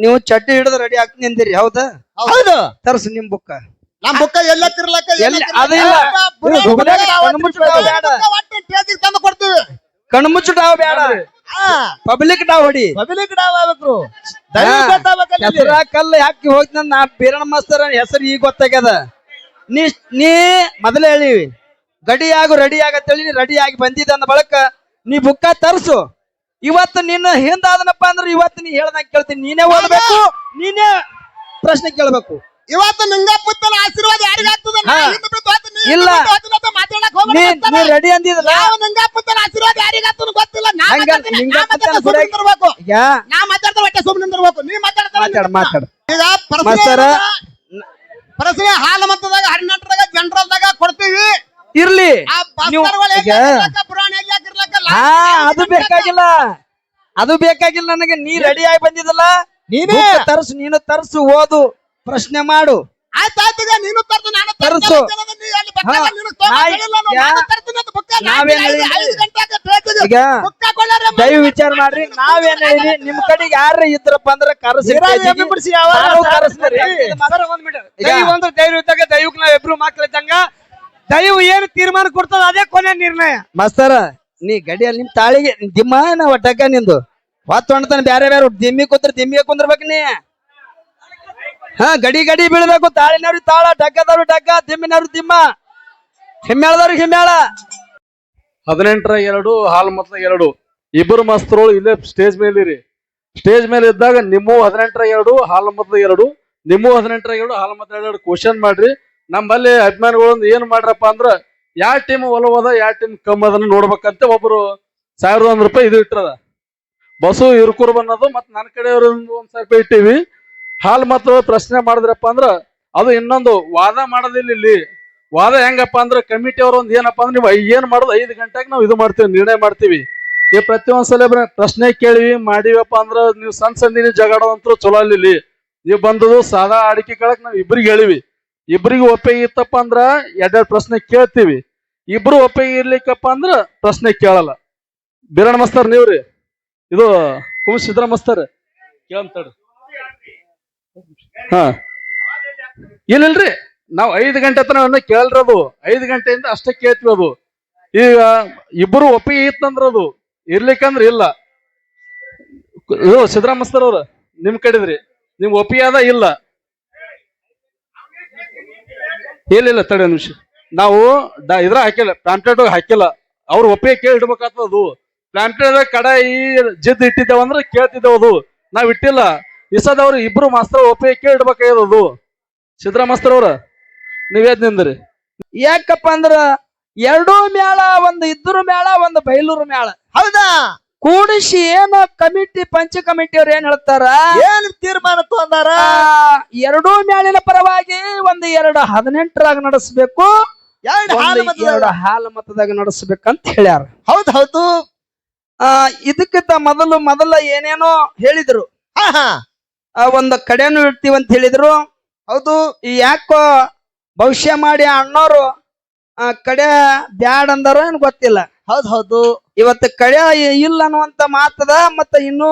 ನೀವು ಚಡ್ಡಿ ಹಿಡಿದು ರೆಡಿ ಆಗ್ತೀನಿ ಅಂದಿರಿ ಹೌದಾ? ಹೌದು. ತರ್ಸು ನಿಮ್ ಬುಕ್ಕ. ನಮ್ ಬುಕ್ಕ ಎಲ್ಲಕ್ಕಿರ್ಲಕ್ಕ ತಂದು ಕೊಡ್ತೀವಿ. ಕಣ್ಮುಚ್ಚು ಡಾವ್ ಬೇಡ, ಪಬ್ಲಿಕ್ ಡಾವ್ ಹೊಡಿ. ಪಬ್ಲಿಕ್ ಡಾವ್ ಆಗ್ಬೇಕು. ಹೆಸರ ಕಲ್ಲು ಹಾಕಿ ಹೋಗ್ತ ನಾ ಬೀರಣ್ಣ ಮಾಸ್ತರ ಹೆಸರು ಈಗ ಗೊತ್ತಾಗ್ಯದ. ನೀ ಮೊದಲೇ ಹೇಳಿವಿ ಗಡಿ ಆಗು ರೆಡಿ ಆಗತ್ತೇಳಿ ರೆಡಿ ಆಗಿ ಬಂದಿದ್ದ ಅಂದ ಬಳಕ ನೀ ಬುಕ್ಕ ತರ್ಸು. ಇವತ್ತು ನಿನ್ನ ಹಿಂದಾದನಪ್ಪ ಅಂದ್ರೆ ಇವತ್ತು ನೀ ಹೇಳ್ದಂಗ ಕೇಳ್ತೀನಿ. ನೀನೇ ಓದ್ಬೇಕು, ನೀನೇ ಪ್ರಶ್ನೆ ಕೇಳ್ಬೇಕು. ಇವತ್ತು ನಿಂಗಪ್ಪನ ಆಶೀರ್ವಾದ ಯಾರಿಗಾಗ್ತದ? ಇಲ್ಲ ನೀ ರೆಡಿ ಅಂದಿದ್ದಲ್ಲ, ನಿಂಗಪ್ಪನ ಆಶೀರ್ವಾದ ಯಾರಿಗಾಗ್ತದ ಗೊತ್ತಿಲ್ಲ. ನಾ ಮಾತಾಡ್ತಾರೆ ಹೊಟ್ಟೆ ಸುಮ್ಮನೆ ನಿಂದಿರ್ಬೇಕು. ನೀ ಮಾತಾಡ. ಈಗ ಪ್ರಶ್ನೆ ಹಾಲು ಮತದಾಗ 18ರಾಗ ಜನರಲ್ದಾಗ ಕೊಡ್ತೀವಿ. ಇರ್ಲಿ, ಅದು ಬೇಕಾಗಿಲ್ಲ ನನಗೆ. ನೀ ರೆಡಿ ಆಗಿ ಬಂದಿದ್ದಲ್ಲ, ನೀನು ತರ್ಸು, ಓದು, ಪ್ರಶ್ನೆ ಮಾಡು. ಆಯ್ತಾಯ್ತು, ನೀನು ತರ್ಸು. ಈಗ ದಯವು ವಿಚಾರ ಮಾಡ್ರಿ. ನಾವೇನ್ ಹೇಳಿ ನಿಮ್ ಕಡೆಗೆ ಯಾರ ಇದ್ರಪ್ಪ ಅಂದ್ರೆ ದೈವಕ್ ನಾವ್ ಇಬ್ರು ಮಕ್ಳು ಇದ್ದಂಗ ದೈವ ಏನು ತೀರ್ಮಾನ ಕೊಡ್ತದ ಅದೇ ಕೊನೆ ನಿರ್ಣಯ. ಮಾಸ್ತರ ನೀ ಗಡಿಯಲ್ಲಿ ನಿಮ್ ತಾಳಿಗೆ ದಿಮ್ಮ ನಾವ್ ಡಗ್ಗ ನಿಂದು ಹೊತ್ತು ಹೊಣ್ತಾನೆ ಬ್ಯಾರೆ ಬ್ಯಾರೆ ದಿಮ್ಮಿ ಕೂತ್ರ ದಿಮ್ಮಿಗೆ ಕುಂದ್ರಬೇಕು ನೀ. ಗಡಿ ಬೀಳ್ಬೇಕು. ತಾಳಿನವ್ರಿಗೆ ತಾಳ, ಡಗ್ಗದವ್ರು ಡಗ್ಗ, ದಿಮ್ಮಿನವ್ರು ದಿಮ್ಮ, ಹಿಮ್ಮೇಳದವ್ರಿಗೆ ಹಿಮ್ಮೇಳ. 18ರ 2 ಹಾಲು ಮತ 2 ಇಬ್ಬರು ಮಸ್ತರೋಳು ಇಲ್ಲೇ ಸ್ಟೇಜ್ ಮೇಲೆ ಇರಿ. ಸ್ಟೇಜ್ ಮೇಲೆ ಇದ್ದಾಗ ನಿಮ್ಮ 18ರ 2 ಹಾಲು ಮತ 2, ನಿಮ್ಮ 18ರ 2 ಹಾಲು ಮತ 2 ಕ್ವಶನ್ ಮಾಡ್ರಿ. ನಮ್ಮಲ್ಲಿ ಅಭಿಮಾನಿಗಳು ಏನ್ ಮಾಡ್ರಪ್ಪ ಅಂದ್ರ ಯಾವ ಟೀಮ್ ಒಲವದ ಯಾವ ಟೀಮ್ ಕಮ್ಮಿ ಅದನ್ನ ನೋಡ್ಬೇಕಂತ ಒಬ್ರು 1001 ರೂಪಾಯಿ ಇದು ಇಟ್ಟರದ. ಬಸ್ಸು ಇರ್ಕೂರ್ ಬನ್ನೋದು ಮತ್ ನನ್ನ ಕಡೆಯವ್ರ 1,000 ರೂಪಾಯಿ ಇಟ್ಟಿವಿ. ಹಾಲ್ ಮತ ಪ್ರಶ್ನೆ ಮಾಡಿದ್ರಪ್ಪ ಅಂದ್ರ ಅದು ಇನ್ನೊಂದು ವಾದ ಮಾಡೋದಿಲ್ಲ. ಇಲ್ಲಿ ವಾದ ಹೆಂಗಪ್ಪ ಅಂದ್ರ ಕಮಿಟಿ ಅವ್ರ ಒಂದ್ ಏನಪ್ಪಾ ಅಂದ್ರೆ ನೀವು ಏನ್ ಮಾಡೋದು 5 ಗಂಟೆಗೆ ನಾವು ಇದು ಮಾಡ್ತೀವಿ, ನಿರ್ಣಯ ಮಾಡ್ತೀವಿ. ಈ ಪ್ರತಿಯೊಂದ್ಸಲ ಪ್ರಶ್ನೆ ಕೇಳಿವಿ ಮಾಡಿವಪ್ಪ ಅಂದ್ರ ನೀವು ಸಂದಿನ ಜಗಾಡೋದಂತೂ ಚಲೋ ಅಲ್ಲಿ. ನೀವು ಬಂದದು ಸಾದಾ ಆಡಿಕೆ ಕೇಳಕ್ ನಾವ್ ಇಬ್ರಿಗೆ ಹೇಳಿವಿ. ಇಬ್ರಿಗೆ ಒಪ್ಪಿಗೆ ಇತ್ತಪ್ಪ ಅಂದ್ರ 2 ಪ್ರಶ್ನೆ ಕೇಳ್ತೀವಿ. ಇಬ್ರು ಒಪ್ಪಿಗೆ ಇರ್ಲಿಕ್ಕಪ್ಪ ಅಂದ್ರ ಪ್ರಶ್ನೆ ಕೇಳಲ್ಲ. ಬೀರಣ್ಣ ಮಸ್ತರ್ ನೀವ್ರಿ, ಇದು ಕುಮಾರ್ ಸಿದ್ದರಾಮ ಮಸ್ತರ್ ಕೇಳಂತಾಡ್ರಿ. ಇಲ್ಲಲ್ರಿ, ನಾವ್ 5 ಗಂಟೆ ತನ ಕೇಳ್ರದು. 5 ಗಂಟೆಯಿಂದ ಅಷ್ಟೇ ಕೇಳ್ತೀವಿ. ಅದು ಈಗ ಇಬ್ರು ಒಪ್ಪಿಗೆ ಇತ್ತಂದ್ರ ಅದು, ಇರ್ಲಿಕ್ಕಂದ್ರ ಇಲ್ಲ. ಇದು ಸಿದ್ದರಾಮ ಮಸ್ತರ್ ಅವ್ರ ನಿಮ್ ಕಡಿದ್ರಿ, ನಿಮ್ ಒಪ್ಪಿಗೆ ಅದ ಇಲ್ಲ. ಇಲ್ಲ ತಡೆ ನಿಮಿಷ, ನಾವು ಇದ್ರ ಹಾಕಿಲ್ಲ, ಪ್ಲಾಂಟೆಡ್ ಹಾಕಿಲ್ಲ. ಅವ್ರು ಒಪ್ಪಿಗೆ ಕೇಳಿ ಇಡ್ಬೇಕಾಗ್ತದು. ಪ್ಲಾಂಟೆಡ್ ಕಡ ಈ ಜಿದ್ ಇಟ್ಟಿದ್ದೇವ ಅಂದ್ರೆ ಕೇಳ್ತಿದ್ದೇವ, ಅದು ನಾವ್ ಇಟ್ಟಿಲ್ಲ. ಇಸದವ್ರು ಇಬ್ರು ಮಾಸ್ತರ್ ಒಪ್ಪಿಗೆ ಕೇಳಿ ಇಡ್ಬೇಕಾಗ್ಯದದು. ಸಿದ್ದರಾಮ ಮಾಸ್ತರ್ ಅವ್ರ ನೀವೇದ್ ನಿಂದ್ರಿ. ಯಾಕಪ್ಪ ಅಂದ್ರ 2 ಮೇಳ, ಒಂದು ಇದ್ರು ಮೇಳ, ಒಂದು ಬೈಲೂರು ಮೇಳ. ಹೌದಾ? ಕೂಡಿಸಿ ಏನು ಕಮಿಟಿ ಪಂಚ ಕಮಿಟಿ ಅವ್ರು ಏನ್ ಹೇಳ್ತಾರ, ಏನ್ ತೀರ್ಮಾನ ತಗೊಂಡಾರ? 2 ಮೇಳಿನ ಪರವಾಗಿ 2 18ರಾಗ ನಡೆಸಬೇಕು, 2 ಹಾಲು ಮತದಾಗ ನಡೆಸಬೇಕಂತ ಹೇಳ್ಯಾರ. ಹೌದು. ಇದಕ್ಕಿಂತ ಮೊದಲ ಏನೇನೋ ಹೇಳಿದ್ರು. ಒಂದು ಕಡೆನೂ ಇಡ್ತೀವಂತ ಹೇಳಿದ್ರು. ಹೌದು. ಯಾಕೋ ಭವಿಷ್ಯ ಮಾಡಿ ಅಣ್ಣೋರು ಕಡೆ ಬ್ಯಾಡ್ ಅಂದಾರ ಏನ್ ಗೊತ್ತಿಲ್ಲ. ಹೌದು. ಇವತ್ತು ಕಡೆ ಇಲ್ಲ ಅನ್ನುವಂತ ಮಾತದ. ಮತ್ತ ಇನ್ನು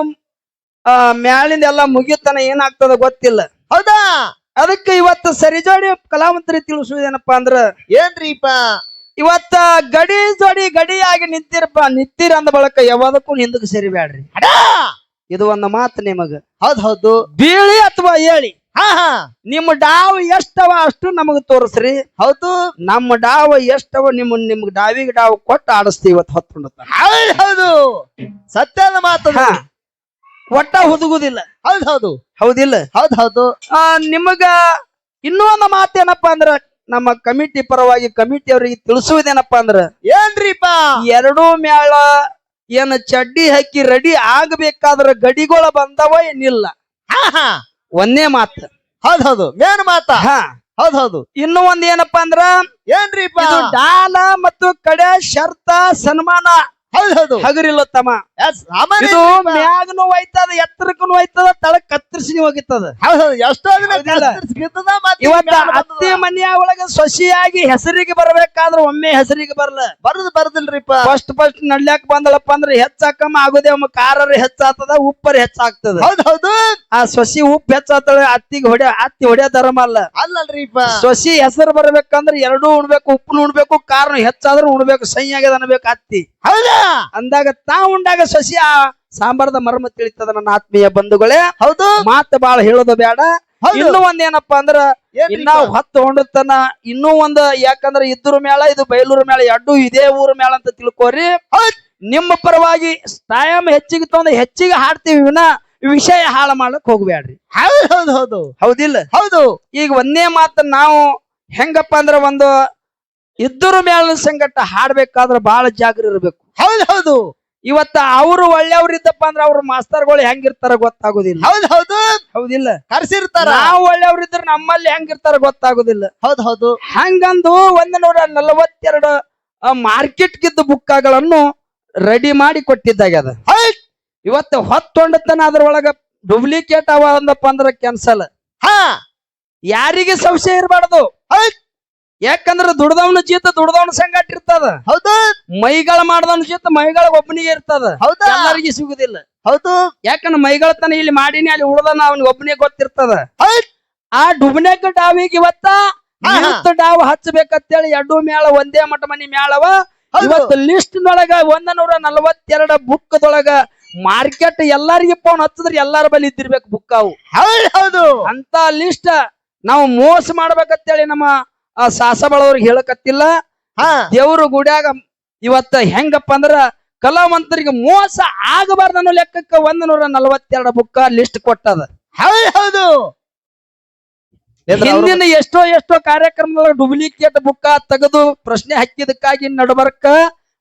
ಮ್ಯಾಲಿಂದ ಎಲ್ಲ ಮುಗಿತಾನ ಏನಾಗ್ತದ ಗೊತ್ತಿಲ್ಲ. ಹೌದಾ? ಅದಕ್ಕೆ ಇವತ್ತು ಸರಿಜೋಡಿ ಕಲಾವಂತರಿ ತಿಳಿಸುವುದೇನಪ್ಪಾ ಅಂದ್ರ ಏನ್ರಿಪ್ಪ, ಇವತ್ತ ಗಡಿ ಜೋಡಿ ಗಡಿಯಾಗಿ ನಿಂತಿರ ಅಂದ ಬಳಕ ಯಾವದಕ್ಕೂ ಹಿಂದಕ್ಕೆ ಸರಿಬ್ಯಾಡ್ರಿ. ಇದು ಒಂದು ಮಾತು ನಿಮಗ. ಹೌದು. ಬೀಳಿ ಅಥವಾ ಏಳಿ, ನಿಮ್ಮ ಡಾವ್ ಎಷ್ಟವ ಅಷ್ಟು ನಮಗ ತೋರಿಸ್ರಿ. ಹೌದು. ನಮ್ಮ ಡಾವ್ ಎಷ್ಟವ ನಿಮ್ಗೆ ಡಾವಿಗೆ ಡಾವ್ ಕೊಟ್ಟು ಆಡಿಸ್ತೀವಿ ಇವತ್ತು ಹೊತ್ತು. ಹೌದು, ಸತ್ಯದ ಮಾತು. ಒಟ್ಟ ಹುದುಗುದಿಲ್ಲ. ಹೌದು. ಹೌದಿಲ್ಲ? ಹೌದು. ನಿಮಗ ಇನ್ನೂ ಒಂದು ಮಾತೇನಪ್ಪಾ ಅಂದ್ರ ನಮ್ಮ ಕಮಿಟಿ ಪರವಾಗಿ ಕಮಿಟಿ ಅವರಿಗೆ ತಿಳಿಸುವುದೇನಪ್ಪಾ ಅಂದ್ರ ಏನ್ರಿಪ್ಪ, 2 ಮೇಳ ಏನ್ ಚಡ್ಡಿ ಹಾಕಿ ರೆಡಿ ಆಗಬೇಕಾದ್ರ ಗಡಿಗಳ ಬಂದವ ಏನಿಲ್ಲ. ಒಂದೇ ಮಾತು. ಹೌದು, ಮೇನ್ ಮಾತ. ಹೌದು. ಇನ್ನು ಒಂದ್ ಏನಪ್ಪಾ ಅಂದ್ರ ಏನ್ರಿಪ್ಪ, ಡಾಲ ಮತ್ತು ಕಡೆ ಶರ್ತ ಸನ್ಮಾನ. ಹೌದು. ಹಗರಿಲ್ಲ ತಮ್ಮ, ಸಾಮಾನ್ಯ ಇದು ಮ್ಯಾಗನು ಒಯ್ತದ ಎತ್ತರಕ್ಕೂ ಒಯ್ತದ ತಳಕ್ ಕತ್ತರಿಸಿ ಹೋಗಿತ್ತದ. ಎಷ್ಟೋ ದಿನ ಹೌದಿಲ್ಲ? ಕತ್ತರಿಸ್ಕಿತ್ತದ, ಮತ್ತೆ ಇವತ್ತ ಮ್ಯಾಲ್ ಬಂದದ. ಅತ್ತಿ ಮನೆಯ ಒಳಗ ಸೊಸಿಯಾಗಿ ಹೆಸರಿಗೆ ಬರ್ಬೇಕಾದ್ರ ಒಮ್ಮೆ ಹೆಸರಿಗೆ ಬರ್ಲ. ಬರುದಿಲ್ರಿಪ್ಪ. ಫಸ್ಟ್ ನಡ್ಲ್ಯಾಕ ಬಂದಳಪ್ಪ ಅಂದ್ರೆ ಹೆಚ್ಚಾಕಮ್ಮ ಆಗುದೇ ಒಮ್ಮೆ ಖಾರ ಹೆಚ್ಚಾಗ್ತದ, ಉಪ್ಪರ್ ಹೆಚ್ಚಾಗ್ತದ. ಹೌದು ಆ ಸೊಸಿ ಉಪ್ಪು ಹೆಚ್ಚಾಗ್ತದ, ಅತ್ತಿ ಹೊಡ್ಯೋ ಧರ್ಮ ಅಲ್ಲ. ಅಲ್ಲಲ್ರಿಪ್ಪ. ಸೊಸಿ ಹೆಸರು ಬರ್ಬೇಕಂದ್ರೆ ಎರಡೂ ಉಣ್ಬೇಕು, ಉಪ್ಪು ಉಣ್ಬೇಕು, ಖಾರ ಹೆಚ್ಚಾದ್ರೂ ಉಣ್ಬೇಕು, ಸೈ ಆಗ್ಯದ ಅನ್ಬೇಕು ಅತ್ತಿ. ಹೌದಾ? ಅಂದಾಗ ತಾ ಉಂಡಾಗ ಸೊಸಿ ಆ ಸಾಂಬಾರದ ಮರ್ಮ ತಿಳಿತದ. ನನ್ನ ಆತ್ಮೀಯ ಬಂಧುಗಳೇ, ಹೌದು ಮಾತು ಬಾಳ ಹೇಳೋದು ಬೇಡ. ಹೌದು. ಇನ್ನೂ ಒಂದ್ ಏನಪ್ಪಾ ಅಂದ್ರ ಇನ್ನ ಹೊತ್ತು ಹೊಂಡತನ ಇನ್ನೂ ಒಂದ್, ಯಾಕಂದ್ರ ಇದ್ರ ಮೇಳ ಇದು ಬೈಲೂರು ಮೇಳ ಎರಡು ಇದೇ ಊರ ಮೇಳ ಅಂತ ತಿಳ್ಕೋರಿ. ನಿಮ್ಮ ಪರವಾಗಿ ಟೈಮ್ ಹೆಚ್ಚಿಗೆ ತೊಂದ್ರೆ ಹೆಚ್ಚಿಗೆ ಹಾಡ್ತೀವಿ ವಿನ ವಿಷಯ ಹಾಳು ಮಾಡ್ಲಕ್ ಹೋಗ್ಬೇಡ್ರಿ. ಹೌದು ಹೌದಿಲ್ಲ? ಹೌದು. ಈಗ ಒಂದೇ ಮಾತು ನಾವು ಹೆಂಗಪ್ಪ ಅಂದ್ರ ಒಂದು ಇದ್ರ ಮೇಳ ಸಂಗಟ ಹಾಡ್ಬೇಕಾದ್ರ ಬಾಳ ಜಾಗ್ರ ಇರ್ಬೇಕು. ಹೌದು. ಇವತ್ತ ಅವ್ರು ಒಳ್ಳೆಯವ್ರ ಇದ್ದಪ್ಪ ಅಂದ್ರ ಅವ್ರ ಮಾಸ್ತರ್ಗಳು ಹೆಂಗಿರ್ತಾರ ಗೊತ್ತಾಗುದಿಲ್ಲ. ಹೌದು. ಹೌದಿಲ್ಲ? ಕರ್ಸಿರ್ತಾರ. ನಾವು ಒಳ್ಳೆಯವ್ರಿದ್ರ ನಮ್ಮಲ್ಲಿ ಹೆಂಗಿರ್ತಾರ ಗೊತ್ತಾಗುದಿಲ್ಲ. ಹೌದು. ಹಂಗಂದು 142 ಮಾರ್ಕೆಟ್ಗಿದ್ದ ಬುಕ್ಕಗಳನ್ನು ರೆಡಿ ಮಾಡಿ ಕೊಟ್ಟಿದ್ದಾಗ್ಯದ. ಇವತ್ತು ಹೊತ್ತೊಂಡತನ ಅದ್ರೊಳಗ ಡೂಪ್ಲಿಕೇಟ್ ಅವ ಅಂದಪ್ಪ ಅಂದ್ರ ಕ್ಯಾನ್ಸಲ್. ಯಾರಿಗೆ ಸಂಶಯ ಇರಬಾರ್ದು. ಯಾಕಂದ್ರ ದುಡ್ದವನ ಜೀತ ದುಡ್ದವನ ಸಂಗಟ ಇರ್ತದ. ಹೌದು. ಮೈಗಳ ಮಾಡ್ದವನ ಜೀತ ಮೈಗಳ ಒಬ್ಬನಿಗೆ ಇರ್ತದ, ಎಲ್ಲರಿಗೆ ಸಿಗುದಿಲ್ಲ. ಹೌದು. ಯಾಕಂದ್ರ ಮೈಗಳ ತನ ಇಲ್ಲಿ ಮಾಡೀನಿ ಅಲ್ಲಿ ಉಳ್ದನ ಅವನಿಗೆ ಒಬ್ಬನಿಗೆ ಗೊತ್ತಿರ್ತದ. ಆ ಡುಬ್ನೆಕ್ ಡಾವಿಗೆ ಇವತ್ತ ಡಾವ್ ಹಚ್ಚಬೇಕಂತೇಳಿ ಎರಡು ಮೇಳ ಒಂದೇ ಮಠ ಮನಿ ಮೇಳವ. ಇವತ್ತು ಲಿಸ್ಟ್ ನೊಳಗ 142 ಬುಕ್ದೊಳಗ ಮಾರ್ಕೆಟ್ ಎಲ್ಲಾರಿಗೆ ಫೋನ್ ಹಚ್ಚದ್ರ ಎಲ್ಲಾರ ಬಳಿ ಇದ್ದಿರ್ಬೇಕು ಬುಕ್ ಅವು. ಹೌದು. ಅಂತ ಲಿಸ್ಟ್ ನಾವು ಮೋಸ ಮಾಡ್ಬೇಕಂತೇಳಿ ನಮ್ಮ ಸಾಸಬಳವ್ರಿಗೆ ಹೇಳಕತ್ತಿಲ್ಲ. ದೇವ್ರ ಗುಡ್ಯಾಗ ಇವತ್ತ ಹೆಂಗಪ್ಪ ಅಂದ್ರ ಕಲಾವಂತರಿಗೆ ಮೋಸ ಆಗಬಾರ್ದು ಅನ್ನೋ ಲೆಕ್ಕಕ್ಕ 142 ಬುಕ್ ಲಿಸ್ಟ್ ಕೊಟ್ಟದ. ಹೌದು. ಹಿಂದಿನ ಎಷ್ಟೋ ಕಾರ್ಯಕ್ರಮದೊಳಗ ಡೂಪ್ಲಿಕೇಟ್ ಬುಕ್ಕ ತೆಗೆದು ಪ್ರಶ್ನೆ ಹಾಕಿದಕ್ಕಾಗಿ ನಡಬರ್ಕ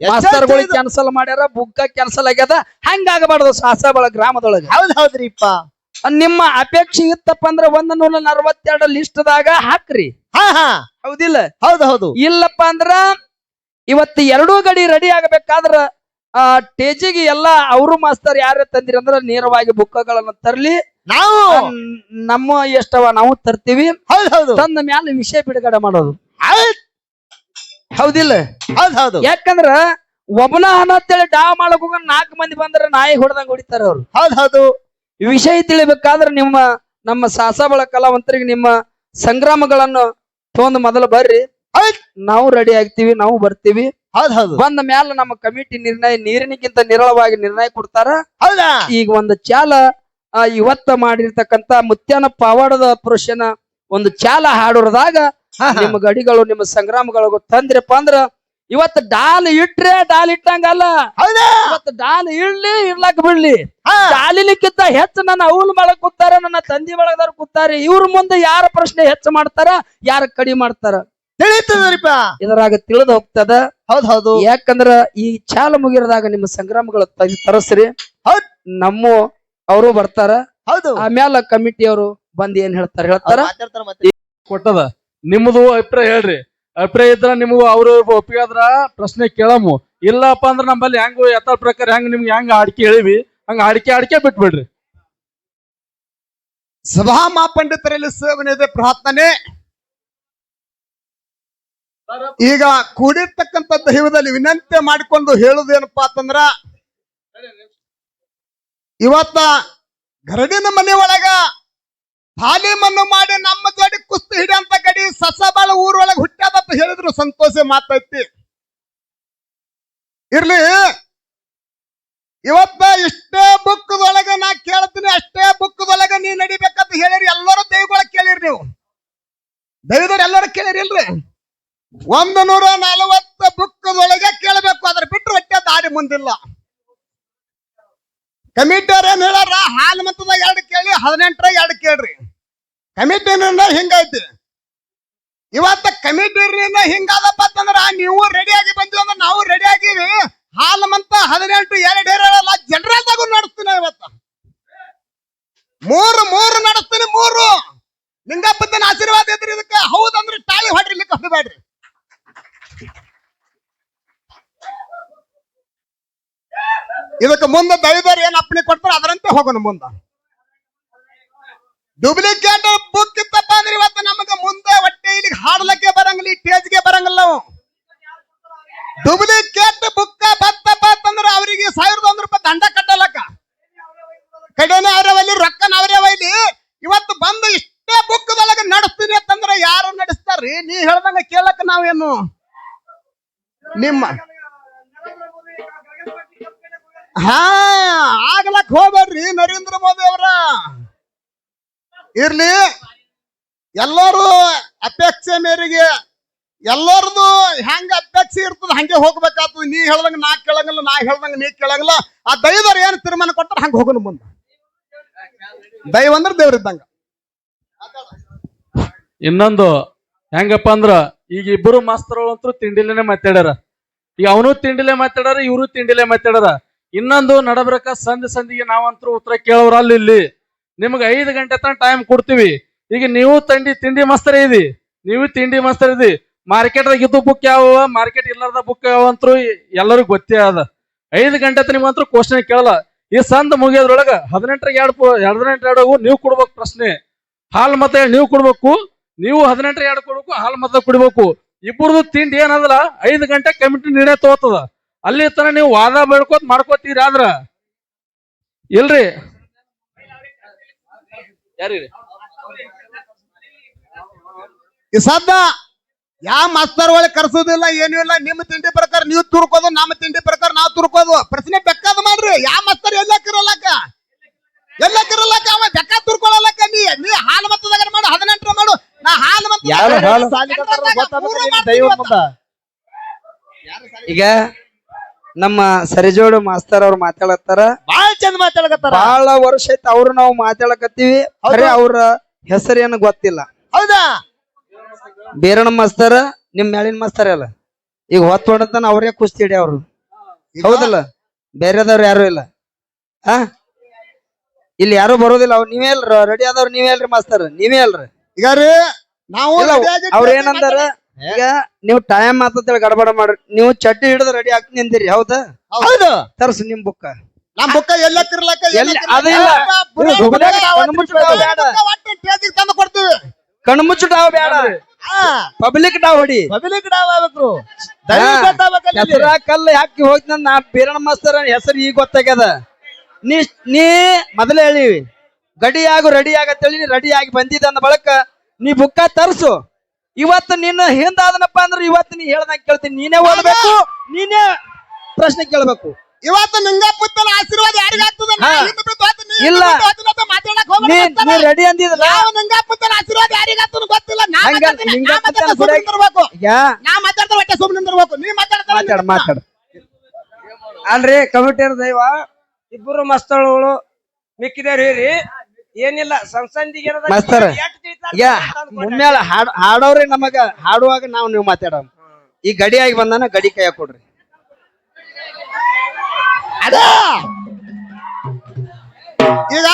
ಮಾಸ್ತರ್ಗಳು ಕ್ಯಾನ್ಸಲ್ ಮಾಡ್ಯಾರ, ಬುಕ್ಕ ಕ್ಯಾನ್ಸಲ್ ಆಗ್ಯದ. ಹಂಗಾಗಬಾರ್ದು ಸಾಸಬಳ ಗ್ರಾಮದೊಳಗ. ಹೌದ್ರಿಪ್ಪ. ನಿಮ್ಮ ಅಪೇಕ್ಷೆ ಇತ್ತಪ್ಪ ಅಂದ್ರ 142 ಲಿಸ್ಟ್ದಾಗ ಹಾಕ್ರಿ. ಹೌದಿಲ್ಲ? ಹೌದು. ಇಲ್ಲಪ್ಪ ಅಂದ್ರ ಇವತ್ತು ಎರಡೂ ಗಡಿ ರೆಡಿ ಆಗಬೇಕಾದ್ರ ಟೇಜಿಗೆ ಎಲ್ಲಾ ಅವರು ಮಾಸ್ತರ್ ಯಾರೇ ತಂದಿರಿ ಅಂದ್ರ ನೇರವಾಗಿ ಬುಕ್ಕಗಳನ್ನ ತರ್ಲಿ. ನಾವು ನಮ್ಮ ಎಷ್ಟವ ನಾವು ತರ್ತೀವಿ. ಹೌದು. ತಂದ ಮ್ಯಾಲ ವಿಷಯ ಬಿಡುಗಡೆ ಮಾಡೋದು. ಹೌದಿಲ್ಲ? ಹೌದು. ಯಾಕಂದ್ರ ಒಬ್ಬನ ಅಂತೇಳಿ ಡಾವ್ ಮಾಡಕ್ ಹೋಗ 4 ಮಂದಿ ಬಂದ್ರ ನಾಯಿ ಹೊಡೆದಂಗ ಹೊಡಿತಾರ ಅವ್ರು. ಹೌದು. ವಿಷಯ ತಿಳಿಬೇಕಾದ್ರೆ ನಮ್ಮ ಸಾಸಬಳ ಕಲಾವಂತರಿಗೆ ನಿಮ್ಮ ಸಂಗ್ರಾಮಗಳನ್ನು ತೊಂದು ಮೊದಲು ಬರ್ರಿ. ನಾವು ರೆಡಿ ಆಗ್ತೀವಿ, ನಾವು ಬರ್ತೀವಿ. ಬಂದ ಮ್ಯಾಲ ನಮ್ಮ ಕಮಿಟಿ ನಿರ್ಣಯ ನೀರಿನಕ್ಕಿಂತ ನಿರಳವಾಗಿ ನಿರ್ಣಯ ಕೊಡ್ತಾರ. ಈಗ ಒಂದು ಚಾಲ ಇವತ್ತ ಮಾಡಿರ್ತಕ್ಕಂತ ಮುತ್ಯಾನ ಪಾವಾಡದ ಪುರುಷನ ಒಂದು ಚಾಲ ಹಾಡೋರದಾಗ ನಿಮ್ಮ ಗಡಿಗಳು ನಿಮ್ಮ ಸಂಗ್ರಾಮಗಳು ತಂದ್ರಪ್ಪ ಅಂದ್ರ ಇವತ್ತು ಡಾಲ್ ಇಟ್ರೆ ಡಾಲ್ ಇಟ್ಟಂಗಲ್ಲ. ಇವತ್ತು ಡಾಲ್ ಇರ್ಲಾಕ್ ಬಿಡ್ಲಿ. ಡಾಲಿಲಿಕ್ಕಿಂತ ಹೆಚ್ಚು ನನ್ನ ಅವಳು ಬಳಗ್ ಕೂತಾರ, ನನ್ನ ತಂದಿ ಬಳಗದವ್ರು ಕೂತಾರೆ. ಇವ್ರ ಮುಂದೆ ಯಾರ ಪ್ರಶ್ನೆ ಹೆಚ್ಚು ಮಾಡ್ತಾರ, ಯಾರ ಕಡಿಮೆ ಮಾಡ್ತಾರ ಇದರಾಗ ತಿಳಿದು ಹೋಗ್ತದ. ಹೌದು. ಯಾಕಂದ್ರ ಈ ಚಾಲ ಮುಗಿರದಾಗ ನಿಮ್ಮ ಸಂಗ್ರಾಮಗಳು ತರಸ್ರಿ. ನಮ್ಮ ಅವರು ಬರ್ತಾರ. ಆಮ್ಯಾಲ ಕಮಿಟಿ ಅವರು ಬಂದ್ ಏನ್ ಹೇಳ್ತಾರ ಕೊಟ್ಟದ. ನಿಮ್ದು ಅಭಿಪ್ರಾಯ ಹೇಳ್ರಿ. ಅಭಿಪ್ರಾಯ ಇದ್ರ ನಿಮ್ಗೂ ಅವ್ರ ಒಪ್ಪಿಗೆ ಆದ್ರ ಪ್ರಶ್ನೆ ಕೇಳಮು. ಇಲ್ಲಪ್ಪ ಅಂದ್ರ ನಮ್ಮಲ್ಲಿ ಹೆಂಗ ಯಥಾ ಪ್ರಕಾರ ಹೆಂಗ್ ನಿಮ್ಗೆ ಹೆಂಗ ಅಡಿಕೆ ಹೇಳಿವಿ ಹಂಗ ಅಡಿಕೆ ಬಿಟ್ಬಿಡ್ರಿ. ಸಭಾ ಮಾಪಂಡಿತರಲ್ಲಿ ಸೇವನೆ ಪ್ರಾರ್ಥನೆ. ಈಗ ಕೂಡಿರ್ತಕ್ಕಂಥ ದೈವದಲ್ಲಿ ವಿನಂತಿ ಮಾಡಿಕೊಂಡು ಹೇಳುದೇನಪ್ಪಾ ಅಂತಂದ್ರ, ಇವತ್ತ ಗರಡಿನ ಮನೆ ಒಳಗ ತಾಲೀಮನ್ನು ಮಾಡಿ ನಮ್ಮ ಜೋಡಿ ಕುಸ್ತಿ ಹಿಡಿಯಂತ ಗಡಿ ಸಸಬಾಳ ಊರೊಳಗೆ ಹುಟ್ಟ್ಯಾದಂತ ಹೇಳಿದ್ರು ಸಂತೋಷ ಮಾತೈತಿ. ಇರ್ಲಿ, ಇವತ್ತ ಇಷ್ಟೇ ಬುಕ್ದೊಳಗ ನಾ ಕೇಳ್ತೀನಿ, ಅಷ್ಟೇ ಬುಕ್ದೊಳಗ ನೀ ನಡಿಬೇಕಂತ ಹೇಳಿರಿ. ಎಲ್ಲರೂ ದೈವಗಳ ಕೇಳಿರಿ, ನೀವು ದೈವದವ್ರು ಎಲ್ಲರೂ ಕೇಳಿರಿ ಇಲ್ರಿ. 140 ಬುಕ್ದೊಳಗೆ ಕೇಳಬೇಕು. ಅದ್ರ ಬಿಟ್ಟರು ಹೊಟ್ಟೆ ದಾರಿ ಮುಂದಿಲ್ಲ. ಕಮಿಟಿ ಅವ್ರ ಏನ್ ಹೇಳಾರ, ಹಾಲು ಮತದಾಗ 2 ಕೇಳಿ, 18ರಾಗ 2 ಕೇಳ್ರಿ. ಕಮಿಟಿ ಹಿಂಗೈತಿ. ಇವತ್ತ ಕಮಿಟಿ ಹಿಂಗಾದಪ್ಪ ಅಂತಂದ್ರ ನೀವು ರೆಡಿ ಆಗಿ ಬಂದಿವಿ ಅಂದ್ರೆ ನಾವು ರೆಡಿ ಆಗಿವಿ. ಹಾಲು ಮಂತ 18 2 ಹೇಳಲ್ಲ, ಜನರಲ್ದಾಗೂ ನಡೆಸ್ತೀನಿ. ಇವತ್ತ 3 ನಡೆಸ್ತೀನಿ. 3 ಲಿಂಗಪ್ಪನ ಆಶೀರ್ವಾದ ಇದ್ರಿ. ಇದಕ್ಕೆ ಹೌದಂದ್ರೆ ತಾಳಿ ಹೊಡ್ರಿ, ಲಿಕ್ಕ ಹೊಡಬೇಡ್ರಿ. ಇದಕ್ಕೆ ಮುಂದೆ ದೈವದವ್ರು ಏನ್ ಅಪ್ಪಣೆ ಕೊಡ್ತಾರ ಅದರಂತೆ ಹೋಗೋಣ ಮುಂದ. ಡೂಪ್ಲಿಕೇಟ್ ಬುಕ್ ಇತ್ತಪ್ಪ ಅಂದ್ರೆ ಇವತ್ತು ನಮಗ ಮುಂದೆ ಹೊಟ್ಟೆ ಇಲ್ಲಿಗೆ ಹಾಡ್ಲಕ್ಕೆ ಬರಂಗಿಲ್ಲ, ಈ ಟೇಜ್ಗೆ ಬರಂಗಿಲ್ಲ. ನಾವು ಡೂಪ್ಲಿಕೇಟ್ ಬುಕ್ ಬತ್ತಪ್ಪ ಅಂತಂದ್ರೆ ಅವರಿಗೆ 1,100 ರೂಪಾಯಿ ದಂಡ ಕಟ್ಟಲಕ್ಕ, ಕಡೆನೇ ಅವರೇ ಒಯ್ಲಿ, ರೊಕ್ಕನ ಅವರೇ ಒಯ್ಲಿ. ಇವತ್ತು ಬಂದು ಇಷ್ಟೇ ಬುಕ್ದೊಳಗೆ ನಡೆಸ್ತೀನಿ ಅಂತಂದ್ರೆ ಯಾರು ನಡೆಸ್ತಾರ್ರಿ? ನೀ ಹೇಳ್ದಂಗ ಕೇಳಕ್ ನಾವೇನು ನಿಮ್ಮ ಆಗ್ಲಕ್ ಹೋಗ್ಬೇಡ್ರಿ ನರೇಂದ್ರ ಮೋದಿ ಅವರ. ಇರ್ಲಿ, ಎಲ್ಲರೂ ಅಪೇಕ್ಷೆ ಮೇರೆಗೆ ಎಲ್ಲರದು ಹೆಂಗ ಅಪೇಕ್ಷೆ ಇರ್ತದ ಹಂಗೆ ಹೋಗ್ಬೇಕಾಗ್ತದ. ನೀ ಹೇಳ್ದಂಗ ನಾ ಕೇಳಂಗಿಲ್ಲ, ನಾ ಹೇಳ್ದಂಗ ನೀ ಕೇಳಂಗಿಲ್ಲ. ಆ ದೈವದವ್ರು ಏನು ತೀರ್ಮಾನ ಕೊಟ್ಟಾರ ಹಂಗ ಹೋಗೋಣ ಮುಂದೆ. ದೈವ ಅಂದ್ರೆ ದೇವ್ರಿದ್ದಂಗ. ಇನ್ನೊಂದು ಹೆಂಗಪ್ಪ ಅಂದ್ರ ಈಗ ಇಬ್ಬರು ಮಾಸ್ತರ್ಗಳಂತೂ ತಿಂಡಿಲೇನೆ ಮಾತಾಡ್ಯಾರ. ಈಗ ಅವನು ತಿಂಡಿಲೆ ಮಾತಾಡ್ಯಾರ, ಇವರು ತಿಂಡಿಲೆ ಮಾತಾಡ್ಯಾರ. ಇನ್ನೊಂದು ನಡಬರ್ಕ ಸಂಧಿಗೆ ನಾವಂತರೂ ಉತ್ತರ ಕೇಳೋರಲ್ಲ. ಇಲ್ಲಿ ನಿಮ್ಗೆ 5 ಗಂಟೆ ತನಕ ಟೈಮ್ ಕೊಡ್ತೀವಿ. ಈಗ ನೀವು ತಿಂಡಿ ಮಾಸ್ತರ್ ಇದಿ, ನೀವು ತಿಂಡಿ ಮಾಸ್ತರ್ ಇದಿ. ಮಾರ್ಕೆಟ್ದಾಗ ಇದ್ದು ಬುಕ್ ಯಾವ, ಮಾರ್ಕೆಟ್ ಇಲ್ಲಾರ್ದ ಬುಕ್ ಯಾವ ಅಂತರೂ ಎಲ್ಲರಿಗೂ ಗೊತ್ತೇ ಅದ. 5 ಗಂಟೆ ನಿಮ್ಗಂತೂ ಕ್ವಶನ್ ಕೇಳಲ್ಲ. ಈ ಸಂದ್ ಮುಗಿಯೋದ್ರೊಳಗ 18ಗೆ 2 ನೀವು ಕೊಡ್ಬೇಕು ಪ್ರಶ್ನೆ. ಹಾಲ್ ಮತ ನೀವು ಕೊಡ್ಬೇಕು, ನೀವು 18ಗೆ 2 ಕೊಡ್ಬೇಕು, ಹಾಲ್ ಮತ ಕುಡಿಬೇಕು. ಇಬ್ಬರದು ತಿಂಡಿ ಏನದಲ್ಲ 5 ಗಂಟೆ ಕಮಿಟಿ ನಿರ್ಣಯ ತಗೋತದ. ಅಲ್ಲಿ ತನ ನೀವು ವಾದ ಬೇಡ್ಕೋತ್ ಮಾಡ್ಕೋತೀರಿ. ಆದ್ರ ಇಲ್ರಿ ಯಾರೀ ಈ ಸದ್ದ ಯಾವ ಮಾಸ್ತರ್ ಒಳಗೆ ಕರ್ಸೋದಿಲ್ಲ, ಏನೂ ಇಲ್ಲ. ನಿಮ್ಮ ತಿಂಡಿ ಪ್ರಕಾರ ನೀವು ತುರ್ಕೋದು, ನಮ್ಮ ತಿಂಡಿ ಪ್ರಕಾರ ನಾವು ತುರ್ಕೋದು. ಪ್ರಶ್ನೆ ಬೇಕಾದ ಮಾಡ್ರಿ. ಯಾವ ಮಾಸ್ತರ್ ಎಲ್ಲಕ್ಕಿರಲ್ಲಕ್ಕ ಅವ ಬೇಕಾದ ತುರ್ಕೊಳ್ಳಲಕ್ಕ. ನೀ ಹಾಲು ಮತ್ತದಾಗ ಮಾಡು, 18 ಮಾಡು. ನಾ ಹಾಲು ಈಗ ನಮ್ಮ ಸರಿಜೋಡು ಮಾಸ್ತರ್ ಅವ್ರು ಮಾತಾಡತ್ತಾರ, ಬಾಳ ಚಂದ ಮಾತಾಡಕತ್ತಾರ. ಬಹಳ ವರ್ಷ ಐತಿ ಅವ್ರು ನಾವು ಮಾತಾಡಕತ್ತೀವಿ. ಖರೆ ಅವ್ರ ಹೆಸರೇನು ಗೊತ್ತಿಲ್ಲ. ಹೌದಾ? ಬೇರಣ್ಣ ಮಾಸ್ತರ್ ನಿಮ್ ಮ್ಯಾಲಿನ ಮಾಸ್ತರ್ ಅಲ್ಲ. ಈಗ ಹೊತ್ತು ಹೊಡತಾನ ಅವ್ರೇ ಕುಸ್ತಿ ಹಿಡಿ ಅವ್ರು. ಹೌದಲ್ಲ? ಬೇರೆದವ್ರು ಯಾರು ಇಲ್ಲ. ಇಲ್ಲಿ ಯಾರು ಬರೋದಿಲ್ಲ. ಅವ್ರು ನೀವೇ ಅಲ್ರ ರೆಡಿ ಆದವ್ರು, ನೀವೇ ಅಲ್ರಿ ಮಾಸ್ತರ್, ನೀವೇ ಅಲ್ರಿ. ಈಗ ರೀ ನಾವು ಅವ್ರ ಏನಂದಾರ, ಈಗ ನೀವು ಟೈಮ್ ಆತಂತೇಳಿ ಗಡಬಡ ಮಾಡ್ರಿ. ನೀವು ಚಡ್ಡಿ ಹಿಡಿದು ರೆಡಿ ಆಗ್ತೀನಿ ಅಂದಿರಿ. ಹೌದಾ? ಹೌದು. ತರ್ಸು ನಿಮ್ ಬುಕ್ಕ. ನಮ್ ಬುಕ್ಕ ಎಲ್ಲಕ್ಕಿರ್ಲಕ್ಕ ಅದು ಇಲ್ಲ. ತಂದು ಕೊಡ್ತೀವಿ. ಕಣ್ಮುಚ್ಚು ಡಾವ್ ಬೇಡ, ಪಬ್ಲಿಕ್ ಡಾವ್ ಹೊಡಿ. ಪಬ್ಲಿಕ್ ಡಾವ್ ಆಗ್ಬೇಕು. ಹೆಸರ ಕಲ್ಲು ಹಾಕಿ ಹೋಗ್ತ ನಾ ಬೀರಣ್ಣ ಮಾಸ್ತರ್ ಹೆಸರು ಈಗ ಗೊತ್ತಾಗ್ಯದ. ನೀ ಮೊದಲೇ ಹೇಳಿವಿ ಗಡಿ ಆಗು ರೆಡಿ ಆಗತ್ತೇಳಿ. ರೆಡಿ ಆಗಿ ಬಂದಿದ್ದ ಅಂದ ಬಳಕ ನೀ ಬುಕ್ಕ ತರ್ಸು. ಇವತ್ತು ನಿನ್ನ ಹಿಂದಾದನಪ್ಪ ಅಂದ್ರೆ ಇವತ್ತು ನೀ ಹೇಳ್ದಂಗ ಕೇಳ್ತೀನಿ. ನೀನೇ ಓದ್ಬೇಕು, ನೀನೇ ಪ್ರಶ್ನೆ ಕೇಳ್ಬೇಕು. ಇವತ್ತು ನಿಂಗಪ್ಪನ ಆಶೀರ್ವಾದ ಯಾರಿಗಾಗ್ತದ? ಇಲ್ಲ, ನೀ ರೆಡಿ ಅಂದಿದ್ದಲ್ಲ. ನಿಂಗಪ್ಪನ ಆಶೀರ್ವಾದ ಯಾರಿಗಾಗ್ತದ ಗೊತ್ತಿಲ್ಲ. ನಾ ಮಾತಾಡ್ತಾ ಹೊಟ್ಟೆ ಸುಮ್ಮನೆ ನಿಂದಿರ್ಬೇಕು. ನೀ ಮಾತಾಡ. ಅಲ್ರಿ ಕಮಿಟಿ ದೈವ ಇಬ್ಬರು ಮಸ್ತಳುಗಳು ಮಿಕ್ಕಿದೇವ್ರಿ ಹೇಳಿ ಏನಿಲ್ಲ. ಸಂಸಂದಿಗೆ ಮಾಸ್ತರ್ ಈಗ ಮುಮ್ಮೇಳ ಹಾಡೋರಿ ನಮಗ ಹಾಡುವಾಗ ನೀವು ಮಾತಾಡ. ಈ ಗಡಿಯಾಗಿ ಬಂದಾನ, ಗಡಿ ಕೈಯಾಗ ಕೊಡ್ರಿ. ಈಗ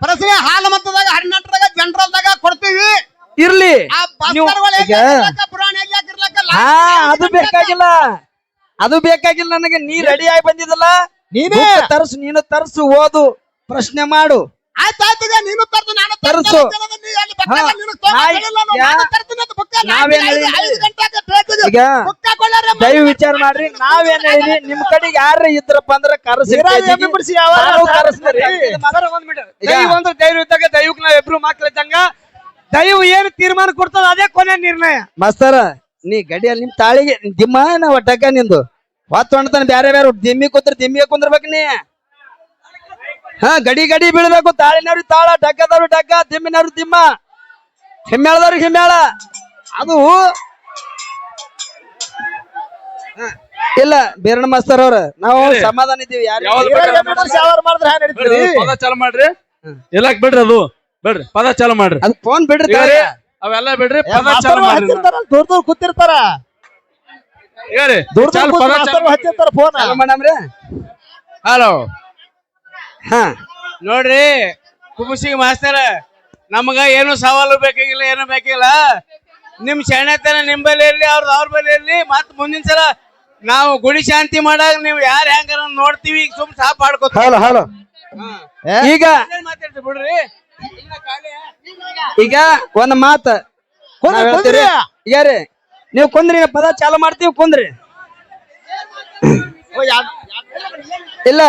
ಪ್ರಶ್ನೆ ಹಾಲು ಮತದಾಗ 18ರಾಗ ಜನರಲ್ದಾಗ ಕೊಡ್ತೀವಿ. ಇರ್ಲಿ, ಅದು ಬೇಕಾಗಿಲ್ಲ ನನಗೆ. ನೀ ರೆಡಿ ಆಗಿ ಬಂದಿದ್ದಲ್ಲ, ನೀನು ತರ್ಸು, ಓದು, ಪ್ರಶ್ನೆ ಮಾಡು. ಆಯ್ತಾಯ್ತು, ನೀನು ತರ್ಸು, ನಾನು ತರ್ಸು. ಈಗ ದಯವು ವಿಚಾರ ಮಾಡ್ರಿ. ನಾವೇನ್ ಹೇಳಿದ್ವಿ, ನಿಮ್ ಕಡೆಗೆ ಯಾರ ಇದ್ರಪ್ಪ ಅಂದ್ರ ದೈವ ಇದ್ದಾಗ ದೈವಕ್ ನಾವ್ ಇಬ್ರು ಮಕ್ಳಿದ್ದಂಗ ದೈವ ಏನು ತೀರ್ಮಾನ ಕೊಡ್ತದ ಅದೇ ಕೊನೆ ನಿರ್ಣಯ. ಮಾಸ್ತರ, ನೀ ಗಡಿಯಲ್ಲಿ ನಿಮ್ ತಾಳಿಗೆ ದಿಮ್ಮ ನಾವ್ ಡಗ್ಗ ನಿಂದು ಹೊತ್ತು ಹೊಣ್ತಾನ. ಬ್ಯಾರೆ ದಿಮ್ಮಿ ಕೂತ್ರ ದಿಮ್ಮಿಗೆ ಕುಂದ್ರಬೇಕು ನೀ. ಗಡಿ ಬೀಳ್ಬೇಕು. ತಾಳಿನವ್ರಿಗೆ ತಾಳ, ಡಗ್ಗದವ್ರು ಡಗ್ಗ, ದಿಮ್ಮಿನವ್ರು ದಿಮ್ಮ, ಹಿಮ್ಮೇಳದವ್ರಿಗೆ ಹಿಮ್ಮೇಳ. ಅದು ಇಲ್ಲ ಬೀರಣ್ಣ ಮಾಸ್ತರ್ ಅವ್ರ, ನಾವು ಸಮಾಧಾನ ಇದ್ದೀವಿ. ಪದ ಚಾಲು ಮಾಡ್ರಿ. ಎಲ್ಲಾಕ್ ಬಿಡ್ರಿ, ಅದು ಬಿಡ್ರಿ, ಪದ ಚಾಲು ಮಾಡ್ರಿ. ಅದು ಫೋನ್ ಬಿಡ್ರಿ, ಅವೆಲ್ಲ ಬಿಡ್ರಿ, ಪದ ಚಾಲು ಮಾಡ್ರಿ. ದೂರ ಕೂತಿರ್ತಾರ ಹಲೋ. ನೋಡ್ರಿ ಕುಬುಸಿಗೆ ಮಾಸ್ತರ, ನಮಗ ಏನು ಸವಾಲು ಬೇಕಾಗಿಲ್ಲ, ಏನು ಬೇಕಾಗಿಲ್ಲ. ನಿಮ್ ಶರಣತನ ನಿಂಬಲ್ಲಿ ಇರ್ಲಿ, ಅವ್ರ ಬಲ್ಲಿ ಇರ್ಲಿ. ಮತ್ ಮುಂದಿನ ಸಲ ನಾವು ಗುಡಿ ಶಾಂತಿ ಮಾಡಾಗ ನೀವು ಯಾರು ಹೆಂಗಾರ ನೋಡ್ತೀವಿ ಈಗ ಸುಮ್ ಸಾಪ್ ಆಡ್ಕೋತ ಹಲೋ ಹಲೋ ಈಗ ಮಾತಾಡ್ತೀವಿ ಬಿಡ್ರಿ. ಈಗ ಒಂದ್ ಮಾತ ನಾವ್ ಹೇಳ್ತೀವಿ. ಈಗ ರೀ ನೀವು ಕುಂದ್ರಿ ನಾ ಪದ ಚಾಲು ಮಾಡ್ತೀವಿ ಕುಂದ್ರಿ. ಇಲ್ಲ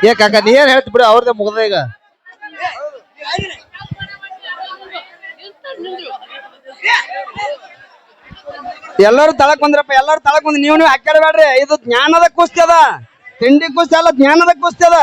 ಏ ಕಾಕ ನೀ ಏನ್ ಹೇಳ್ತಿ ಬಿಡು ಅವ್ರದೇ ಮುಗ್ದ ಈಗ ಎಲ್ಲರೂ ತಳಕ್ ಬಂದ್ರಪ್ಪ, ಎಲ್ಲರೂ ತಳಕ್ ಬಂದ್ ನೀವು ಹಾಕ್ಯಾಡ್ಬೇಡ್ರಿ. ಇದು ಜ್ಞಾನದ ಕುಸ್ತಿ ಅದ, ತಿಂಡಿ ಕುಸ್ತಿ ಅಲ್ಲ, ಜ್ಞಾನದ ಕುಸ್ತಿ ಅದ.